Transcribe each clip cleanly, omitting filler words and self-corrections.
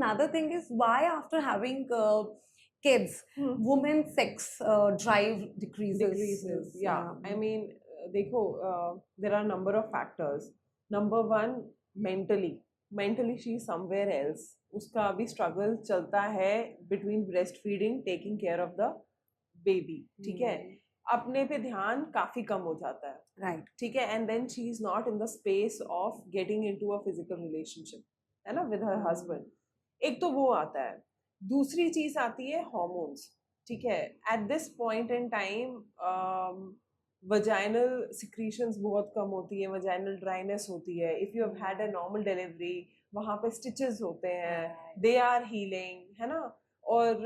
another thing is why after having kids, women's sex drive decreases. Yeah. I mean, देखो, there are number of factors. Number one, mentally she is somewhere else. उसका अभी struggle चलता है between breastfeeding, taking care of the baby. ठीक है, अपने पे ध्यान काफी कम हो जाता है. Right. ठीक है, and then she is not in the space of getting into a physical relationship, है ना, with her husband. एक तो वो आता है. दूसरी चीज आती है hormones. ठीक है, at this point in time vaginal secretions बहुत कम होती है, vaginal dryness होती है. If you have had a normal delivery, वहाँ पे stitches होते हैं, they are healing, है ना. और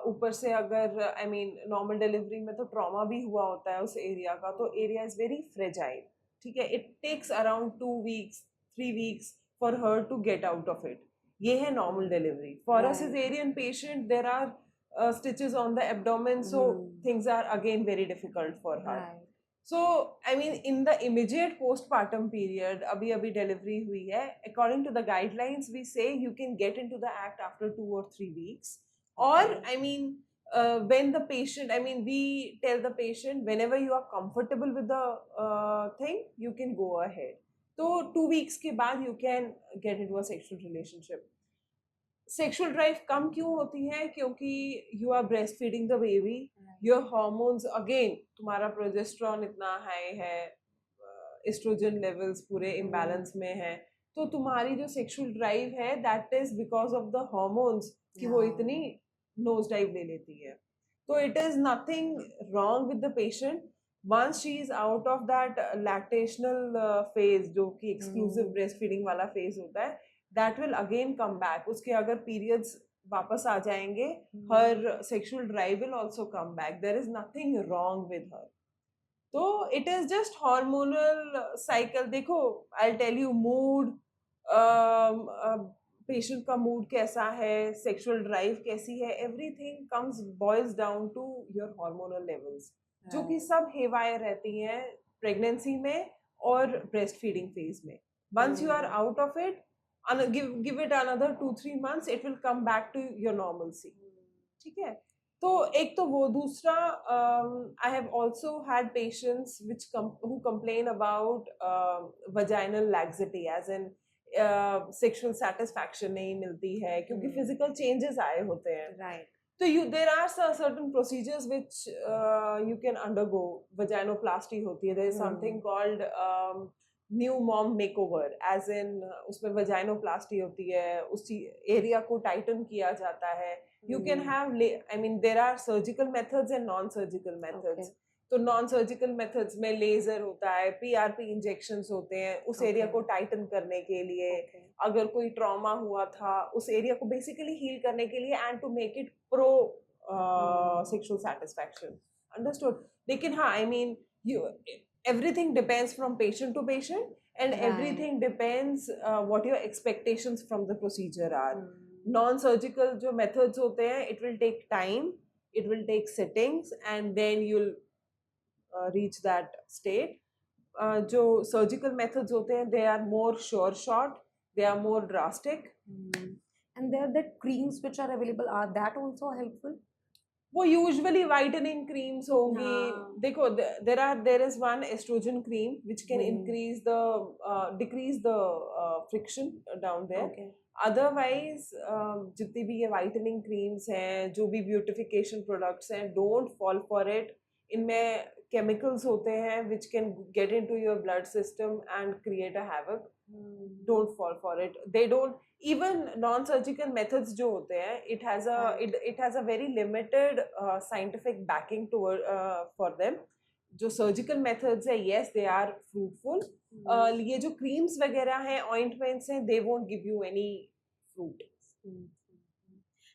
ऊपर से अगर आई मीन नॉर्मल डिलीवरी में तो ट्रॉमा भी हुआ होता है उस एरिया का, तो एरिया इज वेरी फ्रेजाइल. ठीक है, it takes around 2 weeks 3 weeks for her to get out of it. ये है normal delivery. For a cesarean patient there are stitches on the abdomen, so things are again very difficult for her. So, I mean, in the immediate postpartum period, अभी delivery हुई है, according to the guidelines, we say you can get into the act after 2 or 3 weeks. Or, I mean, when the patient, I mean, we tell the patient, whenever you are comfortable with the thing, you can go ahead. So, 2 weeks के बाद you can get into a sexual relationship. Sexual drive कम क्यों होती है? क्योंकि you are breastfeeding the baby, your hormones again, तुम्हारा progesterone इतना high है, एस्ट्रोजन लेवल्स पूरे इम्बैलेंस में है, तो तुम्हारी जो सेक्सुअल ड्राइव है that is because of the hormones कि वो इतनी नोज डाइव ले लेती है. तो it is nothing wrong with the patient. once she is out of that lactational phase, जो कि एक्सक्लूसिव ब्रेस्ट फीडिंग वाला फेज होता है, that will again come back. उसके अगर periods वापस आ जाएंगे, her sexual drive will also come back. There is nothing wrong with her. तो it is just hormonal cycle. देखो, I'll tell you, mood, patient का mood कैसा है, sexual drive कैसी है, everything boils down to your hormonal levels, जो कि सब haywire रहती हैं pregnancy में और breastfeeding phase में. Once you are out of it, give it another 2-3 months, it will come back to your normalcy. ठीक है, तो एक तो वो. दूसरा, I have also had patients who complain about vaginal laxity, as in sexual satisfaction नहीं मिलती है क्योंकि physical changes आए होते हैं. Right. So there are certain procedures which you can undergo. Vaginoplasty होती है. There is something called new mom makeover, as in उसमें वजाइनोप्लास्टी होती है, उसी एरिया को टाइटन किया जाता है. You can have, I mean, there are surgical methods and non surgical methods. तो नॉन सर्जिकल मेथड्स में लेजर होता है, पीआरपी इंजेक्शंस होते हैं उस एरिया को टाइटन करने के लिए. अगर कोई ट्रॉमा हुआ था उस एरिया को बेसिकली हील करने के लिए, and to make it pro sexual satisfaction. Understood? लेकिन हाँ, I mean, everything depends from patient to patient, and everything depends what your expectations from the procedure are. Non-surgical जो methods होते हैं, it will take time, it will take sittings, and then you'll reach that state. जो surgical methods होते हैं, they are more sure shot, they are more drastic. And there are the creams which are available, are that also helpful? वो usually whitening creams होंगी. देखो, there is one estrogen cream which can decrease the friction down there. Otherwise, जितनी भी ये whitening creams हैं, जो भी beautification products हैं, डोंट फॉल फॉर इट. इनमें केमिकल्स होते हैं which can get into your blood system and create a havoc. Don't fall for it. They don't, even non-surgical methods जो होते हैं, it has a very limited scientific backing for them. जो surgical methods है, yes, they are fruitful. ये जो creams वगैरह हैं, ointments हैं, they won't give you any fruit.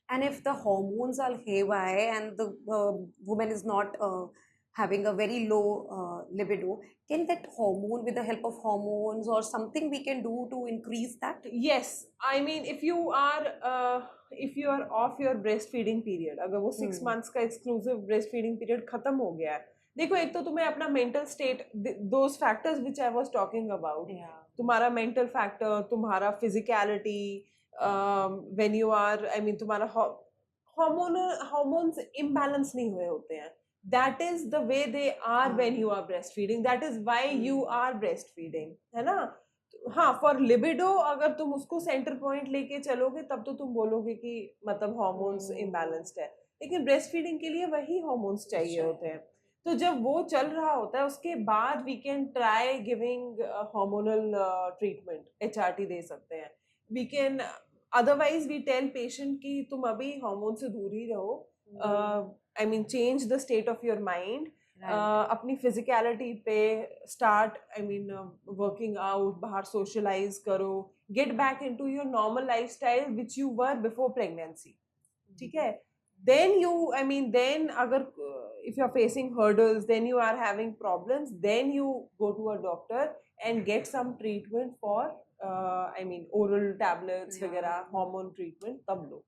And if the hormones are haywire and the woman is not having a very low libido, can that hormone, with the help of hormones or something we can do to increase that? Yes, I mean, if you are off your breastfeeding period, अगर वो 6 months का exclusive breastfeeding period खत्म हो गया है, देखो, एक तो तुम्हें अपना mental state, those factors which I was talking about, तुम्हारा mental factor, तुम्हारा physicality, when you are, I mean तुम्हारा hormones imbalance नहीं हुए होते हैं. That is the way they are when you are breastfeeding. That is why you are breastfeeding, है ना? हाँ, for libido अगर तुम उसको center point लेके चलोगे तब तो तुम बोलोगे कि मतलब hormones imbalanced है. लेकिन breastfeeding के लिए वही hormones चाहिए होते हैं. तो जब वो चल रहा होता है उसके बाद we can try giving hormonal treatment, HRT दे सकते हैं. We can otherwise we tell patient कि तुम अभी हार्मोन से दूर ही रहो. I mean change the state of your mind. अपनी फिजिकलिटी पे start, I mean working out, बाहर सोशलाइज करो, get back into your normal lifestyle which you were before pregnancy. ठीक है. then you, I mean then agar if you are facing hurdles, then you are having problems, then you go to a doctor and get some treatment for I mean oral tablets वगैरह, hormone treatment तब लो.